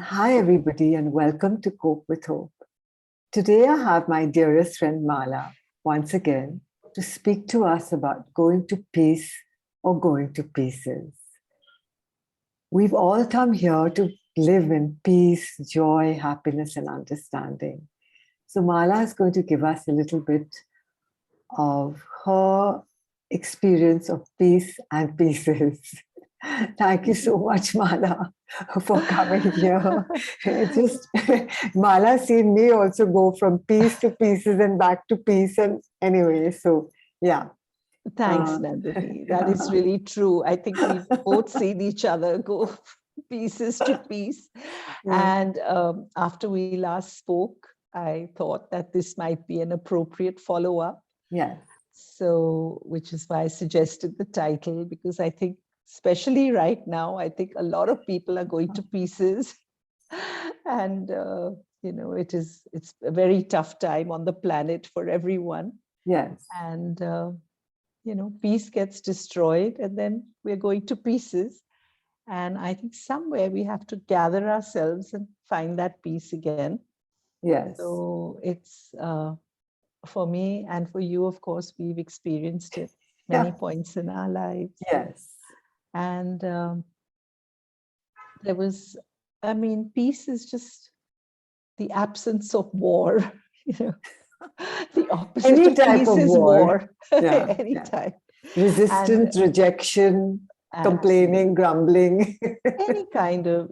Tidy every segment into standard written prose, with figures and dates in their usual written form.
Hi, everybody, and welcome to Cope with Hope. Today, I have my dearest friend Mala once again to speak to us about going to peace or going to pieces. We've all come here to live in peace, joy, happiness, and understanding. So, Mala is going to give us a little bit of her experience of peace and pieces. Thank you so much, Mala, for coming here. It just Mala seen me also go from peace to pieces and back to peace. And anyway, so yeah. Thanks, Nandinii. That is really true. I think we've both seen each other go pieces to piece. Yeah. And after we last spoke, I thought that this might be an appropriate follow-up. Yes. So, which is why I suggested the title, because I think, especially right now, I think a lot of people are going to pieces. And, it's a very tough time on the planet for everyone. Yes. And, peace gets destroyed and then we're going to pieces. And I think somewhere we have to gather ourselves and find that peace again. Yes. So it's for me and for you, of course, we've experienced it many points in our lives. Yes. And peace is just the absence of war, the opposite Any of type peace of is war. Yeah. Anytime. Resistance, rejection, complaining, grumbling. Any kind of,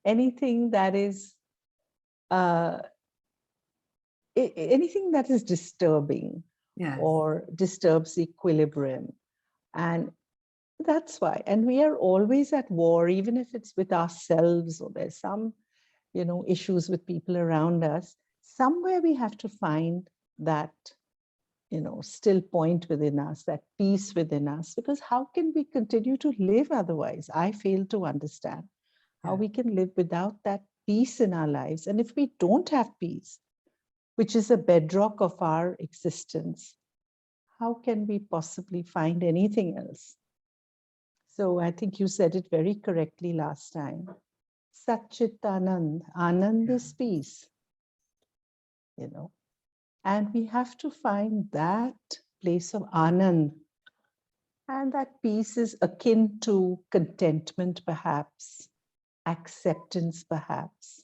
anything that is anything that is disturbing or disturbs equilibrium. And that's why. And we are always at war, even if it's with ourselves or there's some, issues with people around us. Somewhere we have to find that, still point within us, that peace within us, because how can we continue to live otherwise? I fail to understand how we can live without that peace in our lives. And if we don't have peace, which is a bedrock of our existence, how can we possibly find anything else? So I think you said it very correctly last time. Satchit Anand. Anand is peace, and we have to find that place of Anand. And that peace is akin to contentment, perhaps, acceptance, perhaps.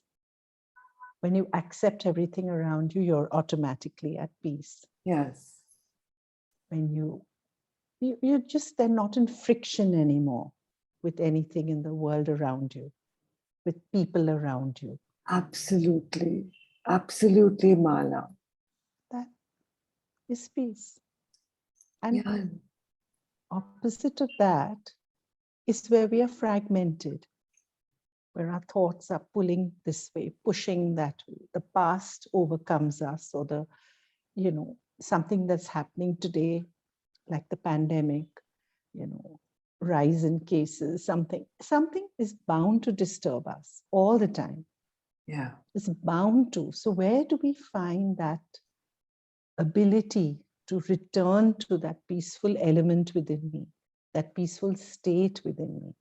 When you accept everything around you, you're automatically at peace. Yes. When you're just then not in friction anymore with anything in the world around you, with people around you. Absolutely. Absolutely, Mala. That is peace. And opposite of that is where we are fragmented, where our thoughts are pulling this way, pushing that way. The past overcomes us, or something that's happening today, like the pandemic, rise in cases, something is bound to disturb us all the time. Yeah. It's bound to. So where do we find that ability to return to that peaceful element within me, that peaceful state within me?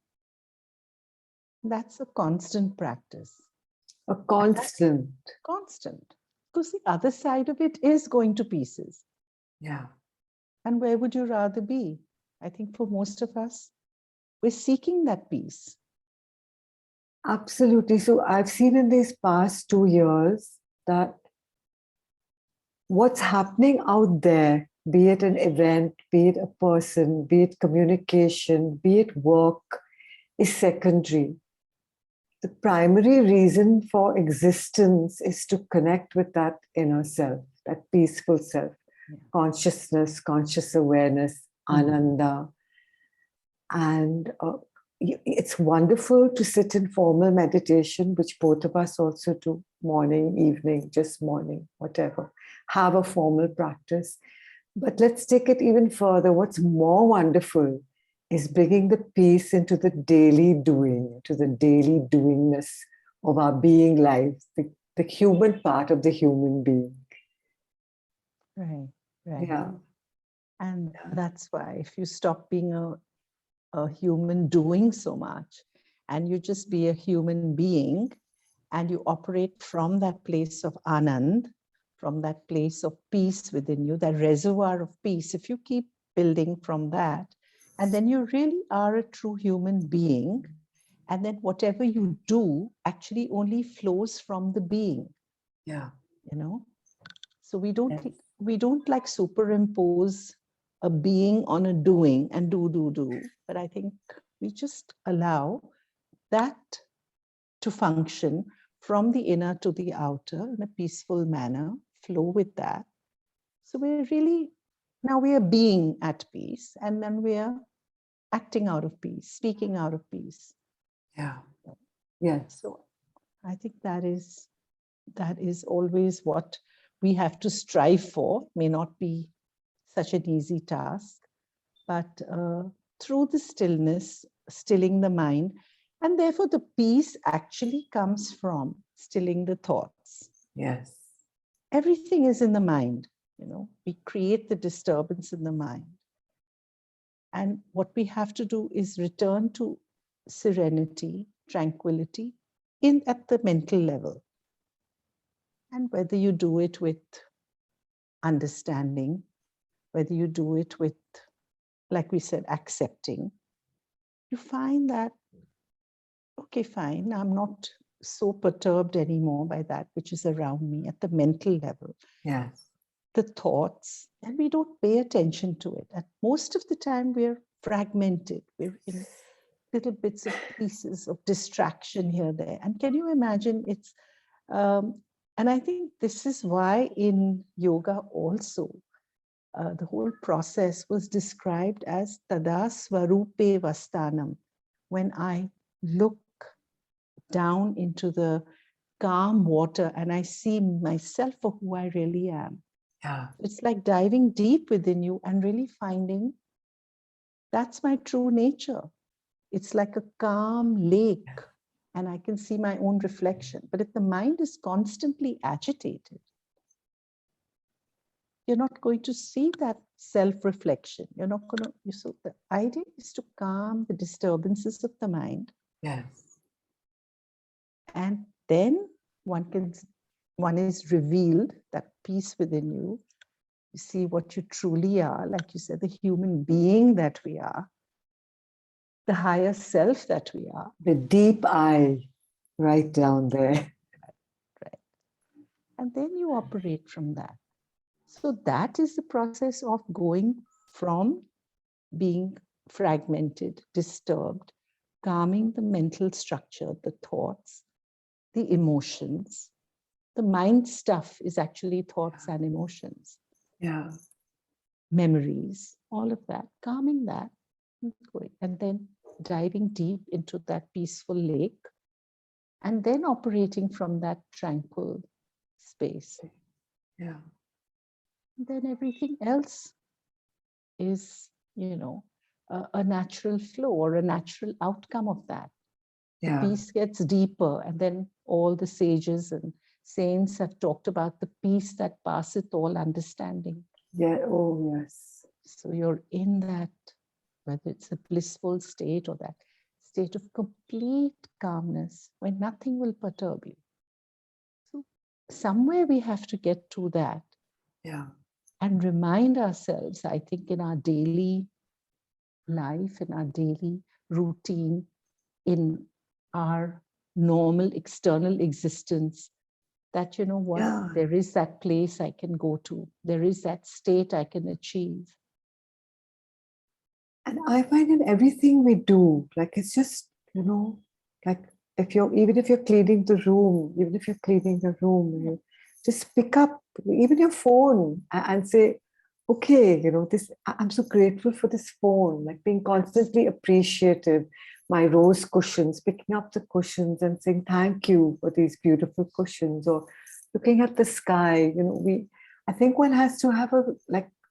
That's a constant practice. A constant. Constant. Because the other side of it is going to pieces. Yeah. And where would you rather be? I think for most of us, we're seeking that peace. Absolutely. So I've seen in these past 2 years that what's happening out there, be it an event, be it a person, be it communication, be it work, is secondary. The primary reason for existence is to connect with that inner self, that peaceful self, consciousness, conscious awareness, ananda. And it's wonderful to sit in formal meditation, which both of us also do, morning, evening, just morning, whatever. Have a formal practice. But let's take it even further. What's more wonderful is bringing the peace into the daily doing, to the daily doingness of our being lives, the human part of the human being. Right. Yeah. And that's why if you stop being a human doing so much and you just be a human being, and you operate from that place of Anand, from that place of peace within you, that reservoir of peace, if you keep building from that, and then you really are a true human being, and then whatever you do actually only flows from the being. Yeah. You know, so we don't like superimpose a being on a doing and do, but I think we just allow that to function from the inner to the outer in a peaceful manner, flow with that. So we're really, now we are being at peace, and then we are acting out of peace, speaking out of peace. Yeah. Yes. So I think that is always what we have to strive for. May not be such an easy task, but through the stillness, stilling the mind, and therefore the peace actually comes from stilling the thoughts. Yes. Everything is in the mind. You know, we create the disturbance in the mind. And what we have to do is return to serenity, tranquility at the mental level. And whether you do it with understanding, whether you do it with, like we said, accepting, you find that, okay, fine, I'm not so perturbed anymore by that which is around me at the mental level. Yes. The thoughts, and we don't pay attention to it. And most of the time we're fragmented. We're in little bits of pieces of distraction here, there. And can you imagine it's, and I think this is why in yoga also, the whole process was described as tada swarupe vastanam, when I look down into the calm water and I see myself for who I really am. Yeah. It's like diving deep within you and really finding that's my true nature. It's like a calm lake and I can see my own reflection. But if the mind is constantly agitated, you're not going to see that self-reflection. You're not going to, so the idea is to calm the disturbances of the mind. Yes. And then one is revealed, that peace within you. You see what you truly are, like you said, the human being that we are, the higher self that we are. The deep I, right down there. Right. And then you operate from that. So that is the process of going from being fragmented, disturbed, calming the mental structure, the thoughts, the emotions. The mind stuff is actually thoughts and emotions. Yeah. Memories, all of that, calming that, and then diving deep into that peaceful lake, and then operating from that tranquil space. Yeah. Then everything else is, a natural flow or a natural outcome of that. Yeah. The peace gets deeper, and then all the sages and saints have talked about the peace that passeth all understanding. Yeah. Oh, yes. So you're in that, whether it's a blissful state or that state of complete calmness when nothing will perturb you. So somewhere we have to get to that. Yeah. And remind ourselves, I think, in our daily life, in our daily routine, in our normal external existence, that, you know what, there is that place I can go to. There is that state I can achieve. And I find in everything we do, like it's just, like even if you're cleaning the room, you just pick up even your phone and say, okay, I'm so grateful for this phone, like being constantly appreciative. My rose cushions, picking up the cushions and saying thank you for these beautiful cushions, or looking at the sky. I think one has to have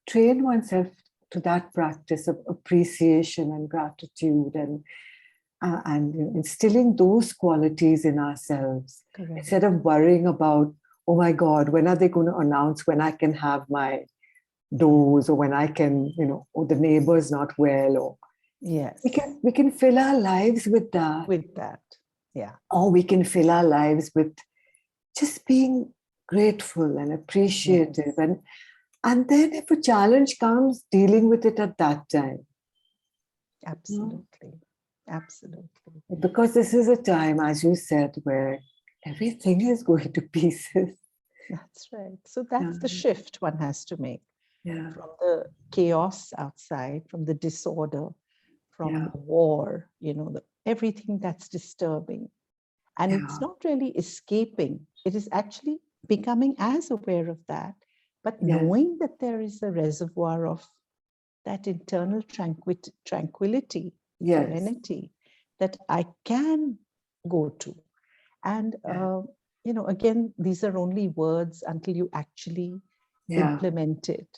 train oneself to that practice of appreciation and gratitude, and instilling those qualities in ourselves. Correct. Instead of worrying about, oh my God, when are they going to announce when I can have my dose, or when I can, or the neighbor's not well, or Yes. We can fill our lives with that. With that. Yeah. Or we can fill our lives with just being grateful and appreciative. Yes. And then if a challenge comes, dealing with it at that time. Absolutely. Absolutely. Because this is a time, as you said, where everything is going to pieces. That's right. So that's the shift one has to make. Yeah. From the chaos outside, from the disorder, from Yeah. the war, everything that's disturbing. And it's not really escaping. It is actually becoming as aware of that, but knowing that there is a reservoir of that internal tranquility, serenity that I can go to. And, again, these are only words until you actually implement it,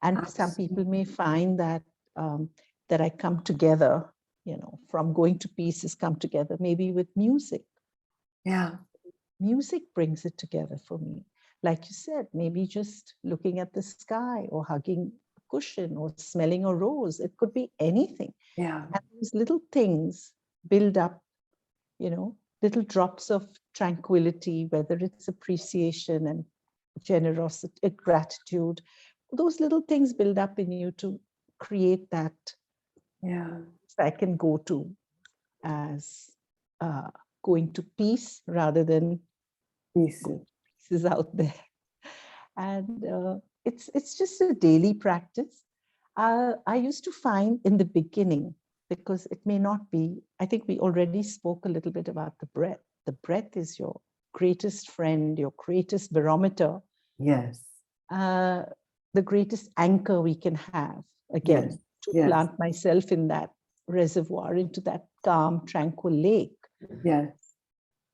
And some people may find that that I come together, from going to pieces, come together, maybe with music. Yeah. Music brings it together for me. Like you said, maybe just looking at the sky or hugging a cushion or smelling a rose. It could be anything. Yeah. And these little things build up, little drops of tranquility, whether it's appreciation and generosity, gratitude. Those little things build up in you to create that. I can go to as going to peace rather than pieces out there. And it's just a daily practice. I used to find in the beginning, because it may not be, I think we already spoke a little bit about the breath. The breath is your greatest friend, your greatest barometer. Yes. The greatest anchor we can have, again, to plant myself in that reservoir, into that calm, tranquil lake. Yes.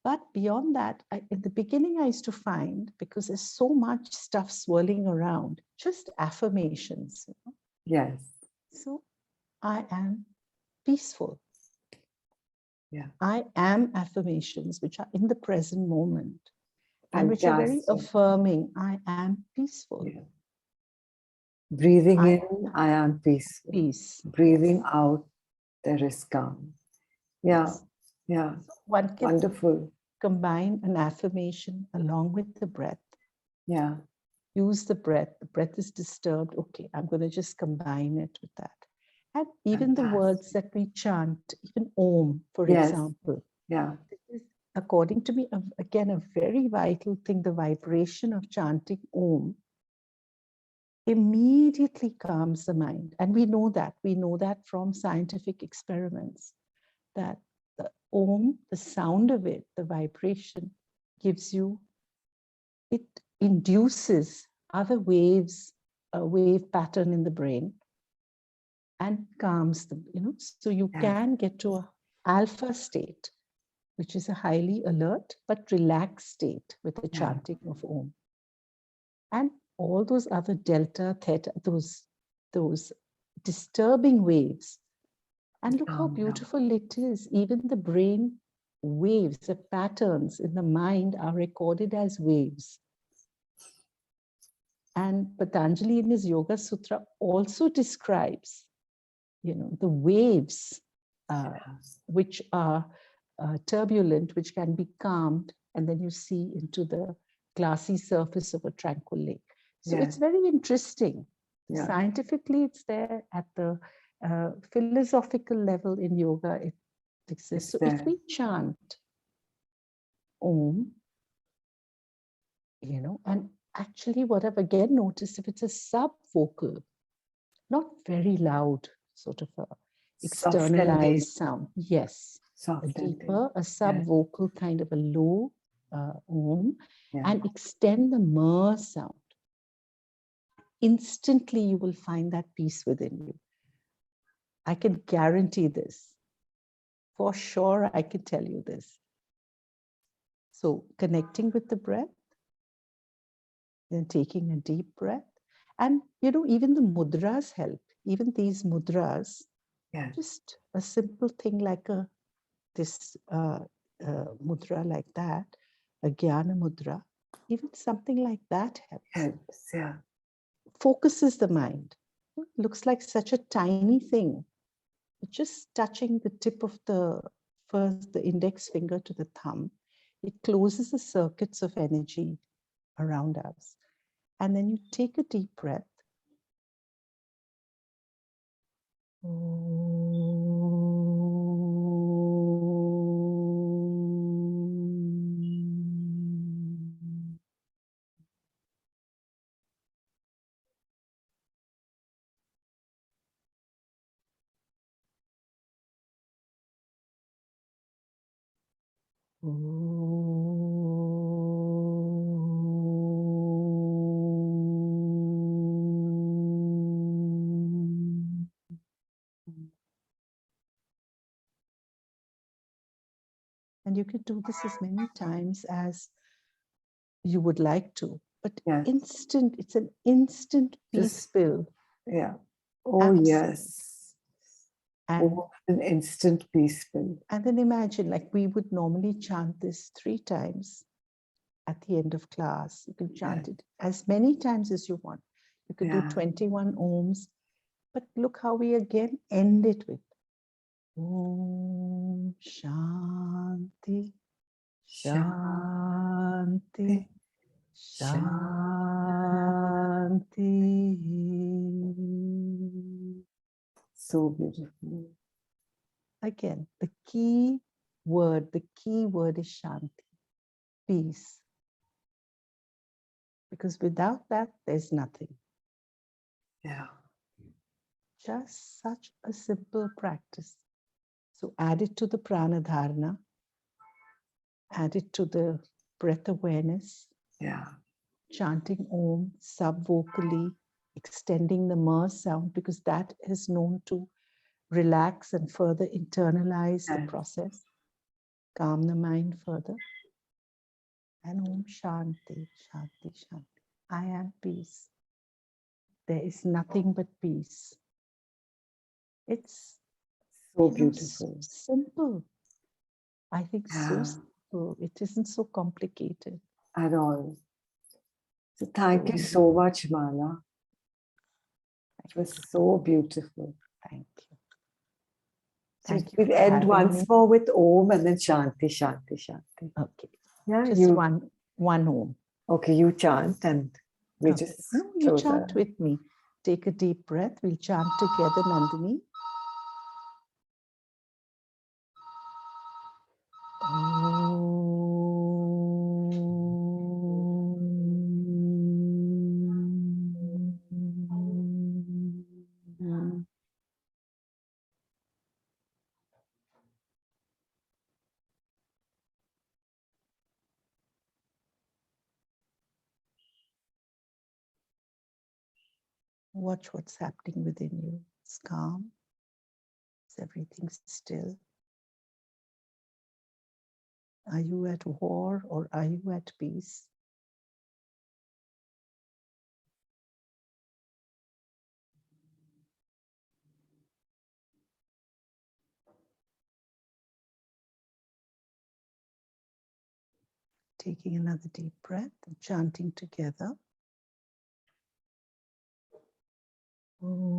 But beyond that, in the beginning, I used to find, because there's so much stuff swirling around, just affirmations. Yes. So I am peaceful. Yeah. I am affirmations which are in the present moment and which are very affirming. I am peaceful. Yeah. Breathing in, I am peaceful. Peace. Breathing out, there is calm. Yeah. Yes. Yeah. So one can wonderful. Combine an affirmation along with the breath. Yeah. Use the breath. The breath is disturbed. Okay, I'm going to just combine it with that. And even the words that we chant, even Om, for example. Yeah. This is, according to me, again, a very vital thing. The vibration of chanting Om immediately calms the mind. And we know that. We know that from scientific experiments, that the Om, the sound of it, the vibration, it induces other waves, a wave pattern in the brain, and calms them, So you can get to an alpha state, which is a highly alert but relaxed state with the chanting of Om. And all those other delta, theta, those disturbing waves. And look how beautiful it is. Even the brain waves, the patterns in the mind are recorded as waves. And Patanjali in his Yoga Sutra also describes, the waves which are turbulent, which can be calmed, and then you see into the glassy surface of a tranquil lake. So it's very interesting. Scientifically, it's there. At the philosophical level in yoga, it exists. So if we chant Om, and actually what I've again noticed, if it's a sub-vocal, not very loud, sort of a externalized sound. Yes. A deeper, a sub-vocal kind of a low Om, and extend the ma sound. Instantly, you will find that peace within you. I can guarantee this. For sure, I can tell you this. So connecting with the breath, then taking a deep breath. And, even the mudras help. Even these mudras, just a simple thing like this mudra like that, a jnana mudra, even something like that helps. Focuses the mind. It looks like such a tiny thing, just touching the tip of the index finger to the thumb, it closes the circuits of energy around us. And then you take a deep breath. And you can do this as many times as you would like to, but it's an instant peace pill. Yeah. Oh, yes. And an instant peace pill. And then imagine, like we would normally chant this 3 times at the end of class. You can chant it as many times as you want. You could do 21 ohms, but look how we again end it with Om Shanti, Shanti, Shanti. So beautiful. Again, the key word is Shanti, peace. Because without that, there's nothing. Yeah. Just such a simple practice. So add it to the prana dharana, add it to the breath awareness. Yeah. Chanting Om sub-vocally, extending the ma sound, because that is known to relax and further internalize the process, calm the mind further. And Om Shanti, Shanti, Shanti. I am peace. There is nothing but peace. It's so beautiful. Simple. I think so simple. It isn't so complicated. At all. So thank you so much, Mala. It was so beautiful. Thank you. So we'll end once more with Om and then Shanti, Shanti, Shanti. Okay. Yeah, just one Om. Okay, you chant and we just... No, you chant with me. Take a deep breath. We'll chant together, Nandinii. Watch what's happening within you. It's calm. Is everything still? Are you at war or are you at peace? Taking another deep breath and chanting together. Om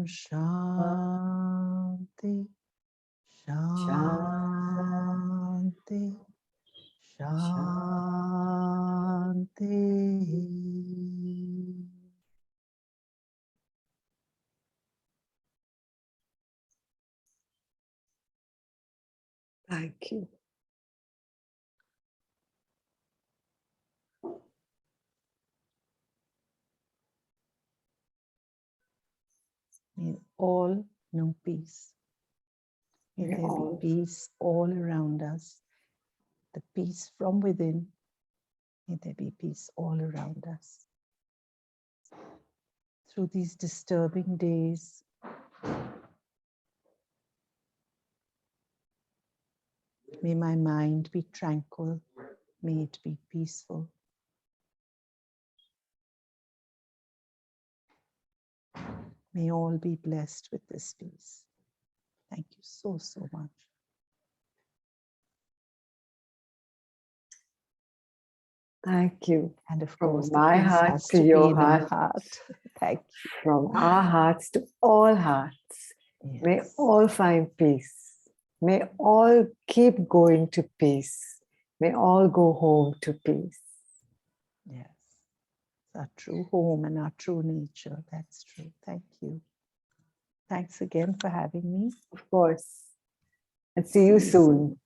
Shanti, Shanti, Shanti. Thank you. May all know peace. May there be peace all around us. The peace from within. May there be peace all around us. Through these disturbing days, may my mind be tranquil. May it be peaceful. May all be blessed with this peace. Thank you so, so much. Thank you. And of From course, my the peace heart has to to be your in heart. our heart. Thank you. From our hearts to all hearts. Yes. May all find peace. May all keep going to peace. May all go home to peace. Yes. Our true home and our true nature. That's true. Thank you. Thanks again for having me. Of course. And see you soon.